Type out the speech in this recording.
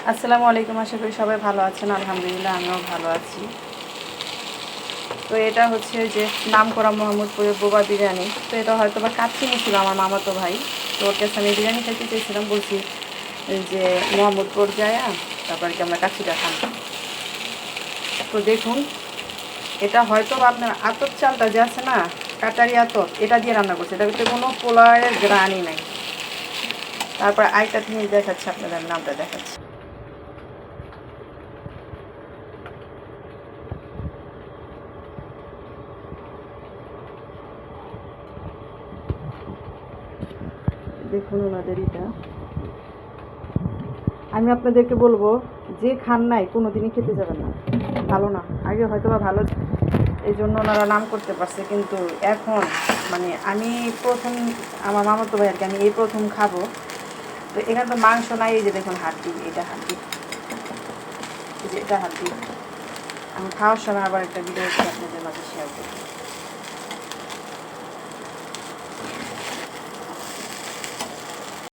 আসসালামু আলাইকুম, আশা করি সবাই ভালো আছেন। আলহামদুলিল্লাহ আমিও ভালো আছি। তো এটা হচ্ছে যে নামকরা মোহাম্মদপুরের বোবা বিরিয়ানি। তো এটা হয়তো বা কাচ্চি নিয়েছিল আমার মামাতো ভাই। তো ওর কাছে আমি বিরিয়ানি খাইতে চেয়েছিলাম, বলছি যে মোহাম্মদপুর যায় তারপর কি আমরা কাচ্চিটা খান। তো দেখুন, এটা হয়তো বা আপনার আতপ চালটা যে আছে না, কাটারি আতপ, এটা দিয়ে রান্না করছে। এটার ভিতরে কোনো পোলাওয়ের গ্রানই নাই। তারপর আরেকটা জিনিস দেখাচ্ছে, আপনাদের নামটা দেখাচ্ছি। দেখুন ওনাদের এটা, আমি আপনাদেরকে বলবো যে খান নাই কোনো দিনই খেতে যাবেন না, ভালো না। আগে হয়তো বা ভালো, এই জন্য ওনারা নাম করতে পারছে, কিন্তু এখন মানে আমি প্রথম, আমার মামাতো ভাই আর কি, আমি এই প্রথম খাবো। তো এখানে তো মাংস নাই, এই যে দেখুন হাড্ডি, এটা হাড্ডি, এই যে এটা হাড্ডি। আমি খাওয়ার সময় আবার একটা ভিডিও আপনাদের মাঝে শেয়ার করবো।